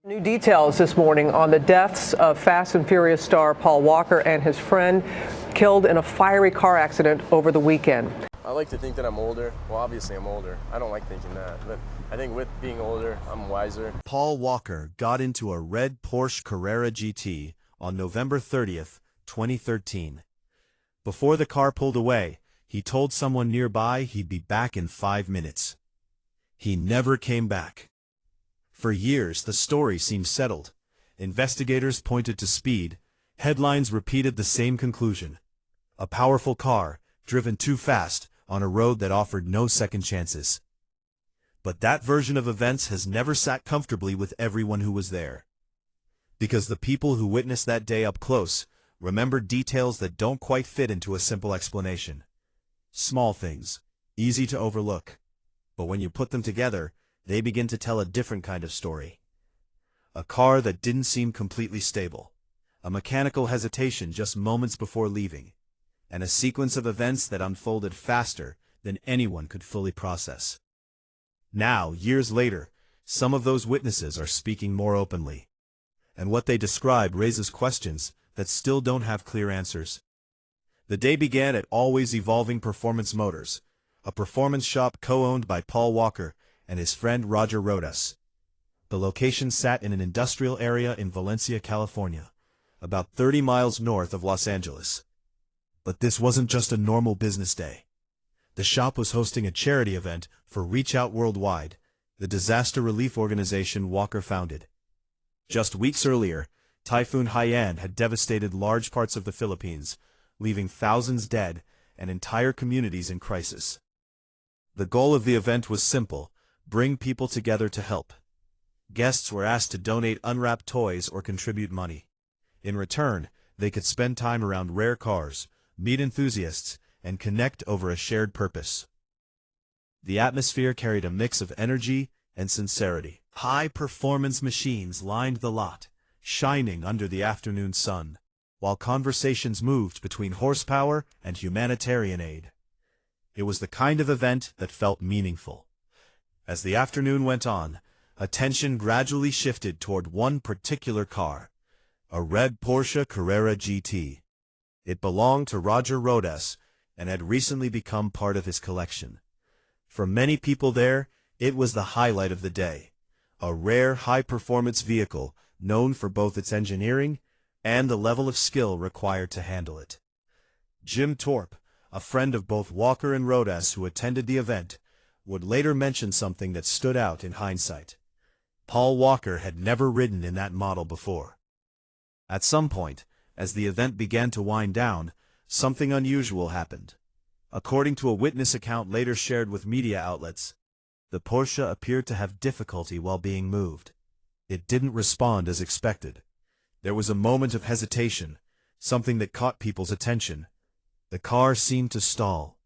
New details this morning on the deaths of Fast and Furious star Paul Walker and his friend killed in a fiery car accident over the weekend. I like to think that I'm older. Well, obviously I'm older. I don't like thinking that, but I think with being older, I'm wiser. Paul Walker got into a red Porsche Carrera GT on November 30th, 2013. Before the car pulled away, he told someone nearby he'd be back in 5 minutes. He never came back. For years, the story seemed settled. Investigators pointed to speed. Headlines repeated the same conclusion. A powerful car, driven too fast, on a road that offered no second chances. But that version of events has never sat comfortably with everyone who was there. Because the people who witnessed that day up close remembered details that don't quite fit into a simple explanation. Small things, easy to overlook. But when you put them together, they begin to tell a different kind of story. A car that didn't seem completely stable. A mechanical hesitation just moments before leaving. And a sequence of events that unfolded faster than anyone could fully process. Now, years later, some of those witnesses are speaking more openly. And what they describe raises questions that still don't have clear answers. The day began at Always Evolving Performance Motors, a performance shop co-owned by Paul Walker and his friend Roger Rodas. The location sat in an industrial area in Valencia, California, about 30 miles north of Los Angeles. But this wasn't just a normal business day. The shop was hosting a charity event for Reach Out Worldwide, the disaster relief organization Walker founded. Just weeks earlier, Typhoon Haiyan had devastated large parts of the Philippines, leaving thousands dead and entire communities in crisis. The goal of the event was simple: bring people together to help. Guests were asked to donate unwrapped toys or contribute money. In return, they could spend time around rare cars, meet enthusiasts, and connect over a shared purpose. The atmosphere carried a mix of energy and sincerity. High-performance machines lined the lot, shining under the afternoon sun, while conversations moved between horsepower and humanitarian aid. It was the kind of event that felt meaningful. As the afternoon went on, attention gradually shifted toward one particular car, a red Porsche Carrera GT. It belonged to Roger Rodas and had recently become part of his collection. For many people there, it was the highlight of the day, a rare high-performance vehicle known for both its engineering and the level of skill required to handle it. Jim Torp, a friend of both Walker and Rodas who attended the event, would later mention something that stood out in hindsight. Paul Walker had never ridden in that model before. At some point, as the event began to wind down, something unusual happened. According to a witness account later shared with media outlets, the Porsche appeared to have difficulty while being moved. It didn't respond as expected. There was a moment of hesitation, something that caught people's attention. The car seemed to stall.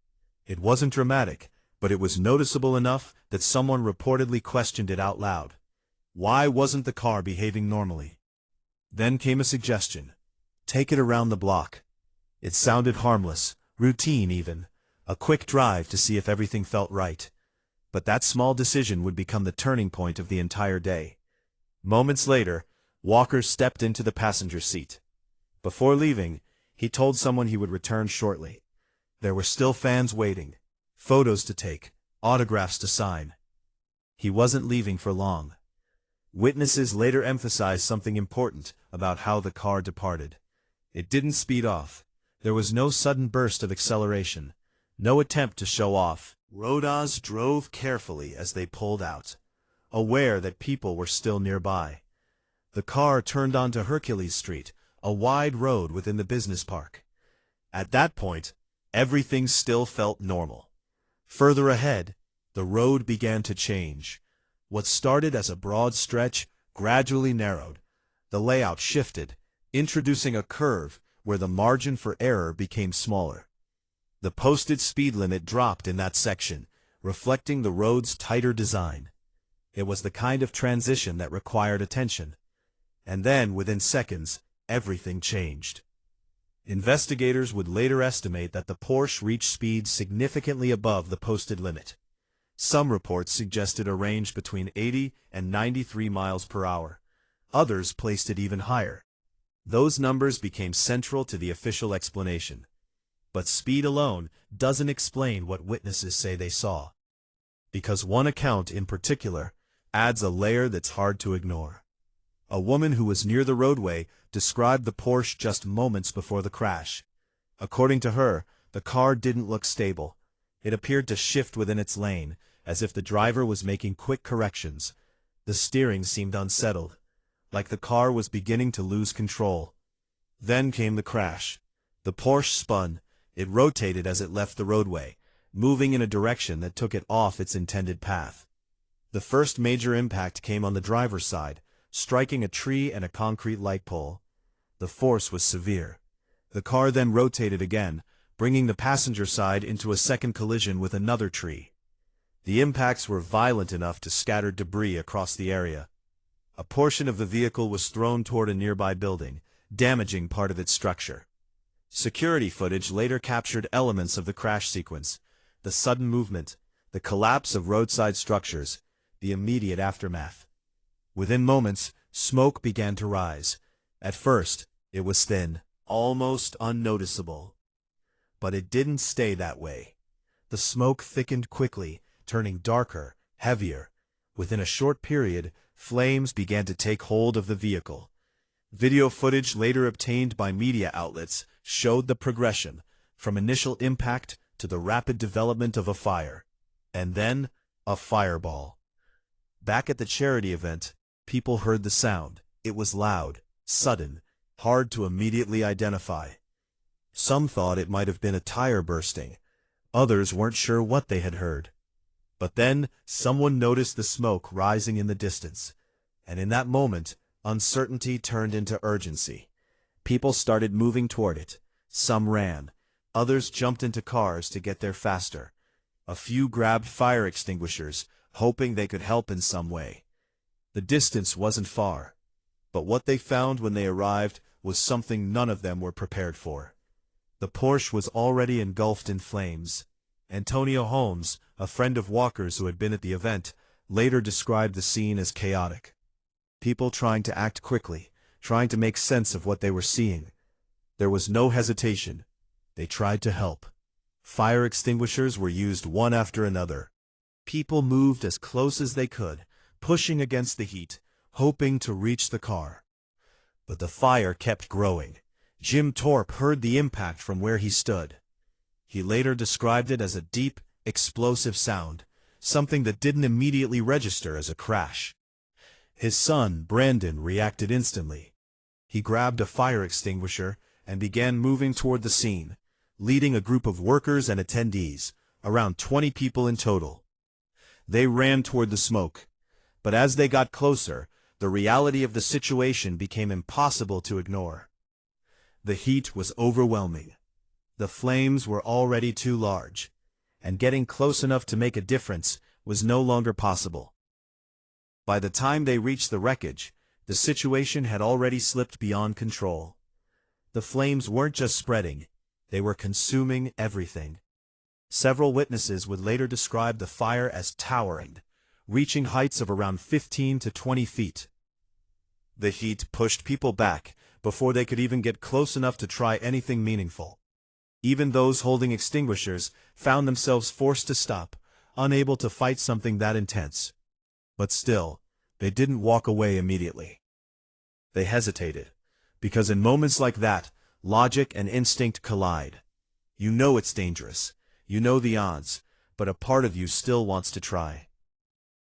It wasn't dramatic, but it was noticeable enough that someone reportedly questioned it out loud. Why wasn't the car behaving normally? Then came a suggestion. Take it around the block. It sounded harmless, routine even, a quick drive to see if everything felt right. But that small decision would become the turning point of the entire day. Moments later, Walker stepped into the passenger seat. Before leaving, he told someone he would return shortly. There were still fans waiting, photos to take, autographs to sign. He wasn't leaving for long. Witnesses later emphasized something important about how the car departed. It didn't speed off. There was no sudden burst of acceleration, no attempt to show off. Rodas drove carefully as they pulled out, aware that people were still nearby. The car turned onto Hercules Street, a wide road within the business park. At that point, everything still felt normal. Further ahead, the road began to change. What started as a broad stretch gradually narrowed. The layout shifted, introducing a curve where the margin for error became smaller. The posted speed limit dropped in that section, reflecting the road's tighter design. It was the kind of transition that required attention. And then, within seconds, everything changed. Investigators would later estimate that the Porsche reached speeds significantly above the posted limit. Some reports suggested a range between 80 and 93 miles per hour, Others placed it even higher. Those numbers became central to the official explanation. But speed alone doesn't explain what witnesses say they saw. Because one account in particular adds a layer that's hard to ignore. A woman who was near the roadway described the Porsche just moments before the crash. According to her, the car didn't look stable. It appeared to shift within its lane, as if the driver was making quick corrections. The steering seemed unsettled, like the car was beginning to lose control. Then came the crash. The Porsche spun. It rotated as it left the roadway, moving in a direction that took it off its intended path. The first major impact came on the driver's side, striking a tree and a concrete light pole. The force was severe. The car then rotated again, bringing the passenger side into a second collision with another tree. The impacts were violent enough to scatter debris across the area. A portion of the vehicle was thrown toward a nearby building, damaging part of its structure. Security footage later captured elements of the crash sequence: the sudden movement, the collapse of roadside structures, the immediate aftermath. Within moments, smoke began to rise. At first, it was thin, almost unnoticeable. But it didn't stay that way. The smoke thickened quickly, turning darker, heavier. Within a short period, flames began to take hold of the vehicle. Video footage later obtained by media outlets showed the progression, from initial impact to the rapid development of a fire. And then, a fireball. Back at the charity event, people heard the sound. It was loud, sudden, hard to immediately identify. Some thought it might have been a tire bursting. Others weren't sure what they had heard. But then, someone noticed the smoke rising in the distance. And in that moment, uncertainty turned into urgency. People started moving toward it. Some ran. Others jumped into cars to get there faster. A few grabbed fire extinguishers, hoping they could help in some way. The distance wasn't far. But what they found when they arrived was something none of them were prepared for. The Porsche was already engulfed in flames. Antonio Holmes, a friend of Walker's who had been at the event, later described the scene as chaotic. People trying to act quickly, trying to make sense of what they were seeing. There was no hesitation. They tried to help. Fire extinguishers were used one after another. People moved as close as they could, pushing against the heat, hoping to reach the car. But the fire kept growing. Jim Thorpe heard the impact from where he stood. He later described it as a deep, explosive sound, something that didn't immediately register as a crash. His son, Brandon, reacted instantly. He grabbed a fire extinguisher and began moving toward the scene, leading a group of workers and attendees, around 20 people in total. They ran toward the smoke, but as they got closer, the reality of the situation became impossible to ignore. The heat was overwhelming. The flames were already too large, and getting close enough to make a difference was no longer possible. By the time they reached the wreckage, the situation had already slipped beyond control. The flames weren't just spreading, they were consuming everything. Several witnesses would later describe the fire as towering, reaching heights of around 15 to 20 feet. The heat pushed people back before they could even get close enough to try anything meaningful. Even those holding extinguishers found themselves forced to stop, unable to fight something that intense. But still, they didn't walk away immediately. They hesitated, because in moments like that, logic and instinct collide. You know it's dangerous, you know the odds, but a part of you still wants to try.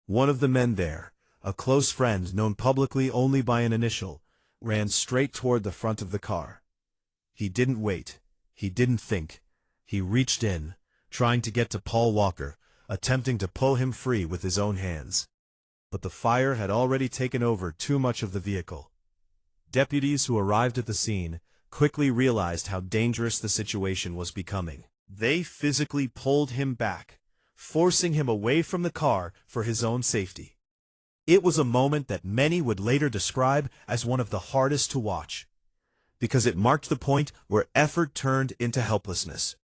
One of the men there, a close friend known publicly only by an initial, ran straight toward the front of the car. He didn't wait. He didn't think. He reached in, trying to get to Paul Walker, attempting to pull him free with his own hands. But the fire had already taken over too much of the vehicle. Deputies who arrived at the scene quickly realized how dangerous the situation was becoming. They physically pulled him back, forcing him away from the car for his own safety. It was a moment that many would later describe as one of the hardest to watch, because it marked the point where effort turned into helplessness.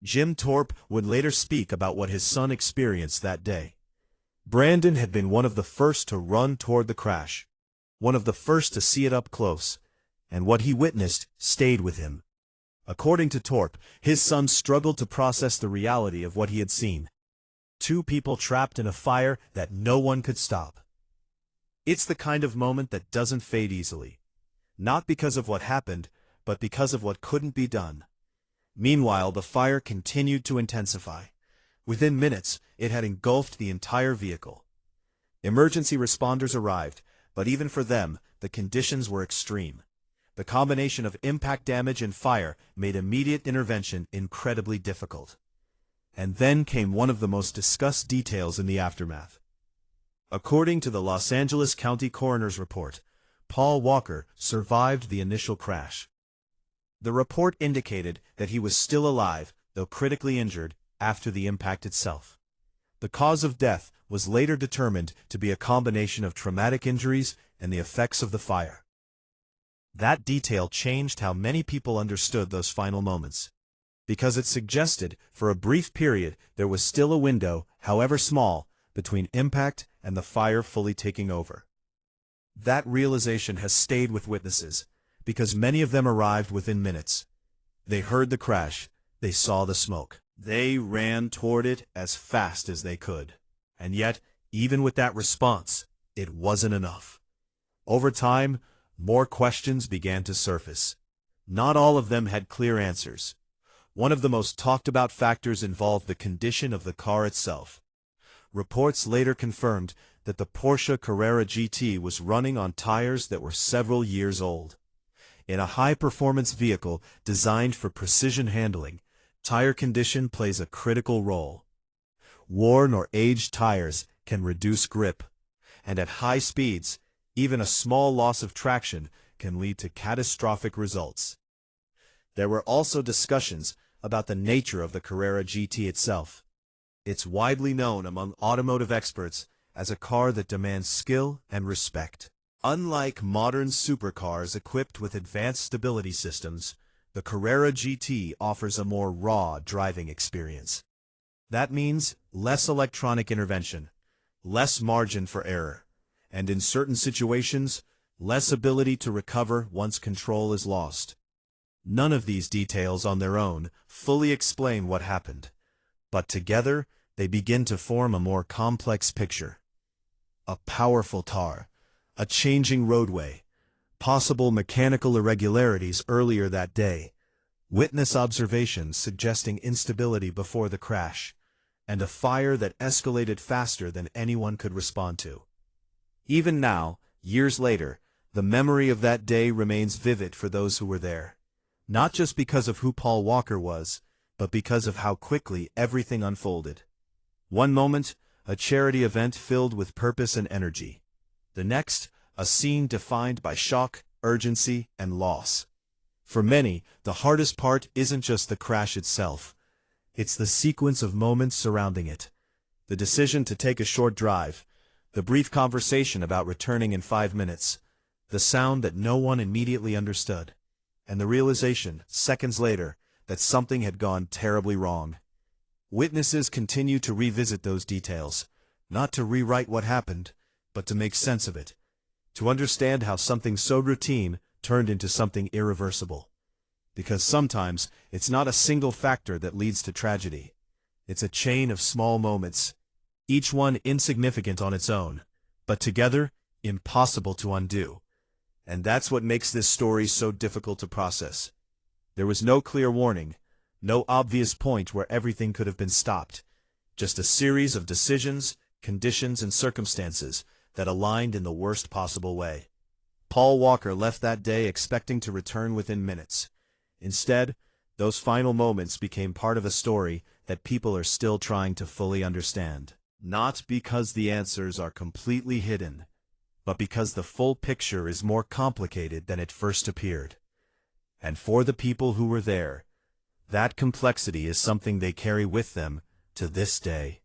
Jim Thorpe would later speak about what his son experienced that day. Brandon had been one of the first to run toward the crash. one of the first to see it up close, and what he witnessed stayed with him. According to Torp, his son struggled to process the reality of what he had seen. Two people trapped in a fire that no one could stop. It's the kind of moment that doesn't fade easily. Not because of what happened, but because of what couldn't be done. Meanwhile, the fire continued to intensify. Within minutes, it had engulfed the entire vehicle. Emergency responders arrived, but even for them, the conditions were extreme. The combination of impact damage and fire made immediate intervention incredibly difficult. And then came one of the most discussed details in the aftermath. According to the Los Angeles County Coroner's report, Paul Walker survived the initial crash. The report indicated that he was still alive, though critically injured, after the impact itself. The cause of death was later determined to be a combination of traumatic injuries and the effects of the fire. That detail changed how many people understood those final moments, because it suggested, for a brief period, there was still a window, however small, between impact and the fire fully taking over. That realization has stayed with witnesses, because many of them arrived within minutes. They heard the crash, they saw the smoke. They ran toward it as fast as they could. And yet, even with that response, it wasn't enough. Over time, more questions began to surface. Not all of them had clear answers. One of the most talked about factors involved the condition of the car itself. Reports later confirmed that the Porsche Carrera GT was running on tires that were several years old. In a high-performance vehicle designed for precision handling, tire condition plays a critical role. Worn or aged tires can reduce grip, and at high speeds, even a small loss of traction can lead to catastrophic results. There were also discussions about the nature of the Carrera GT itself. It's widely known among automotive experts as a car that demands skill and respect. Unlike modern supercars equipped with advanced stability systems, the Carrera GT offers a more raw driving experience. That means less electronic intervention, less margin for error, and in certain situations, less ability to recover once control is lost. None of these details on their own fully explain what happened, but together they begin to form a more complex picture. A powerful tar, a changing roadway, possible mechanical irregularities earlier that day, witness observations suggesting instability before the crash, and a fire that escalated faster than anyone could respond to. Even now, years later, the memory of that day remains vivid for those who were there, not just because of who Paul Walker was, but because of how quickly everything unfolded. One moment, a charity event filled with purpose and energy. The next, a scene defined by shock, urgency, and loss. For many, the hardest part isn't just the crash itself. It's the sequence of moments surrounding it. The decision to take a short drive, the brief conversation about returning in 5 minutes, the sound that no one immediately understood, and the realization, seconds later, that something had gone terribly wrong. Witnesses continue to revisit those details, not to rewrite what happened, but to make sense of it, to understand how something so routine turned into something irreversible. Because sometimes it's not a single factor that leads to tragedy. It's a chain of small moments, each one insignificant on its own, but together, impossible to undo. And that's what makes this story so difficult to process. There was no clear warning, no obvious point where everything could have been stopped, just a series of decisions, conditions, and circumstances that aligned in the worst possible way. Paul Walker left that day expecting to return within minutes. Instead, those final moments became part of a story that people are still trying to fully understand. Not because the answers are completely hidden, but because the full picture is more complicated than it first appeared. And for the people who were there, that complexity is something they carry with them to this day.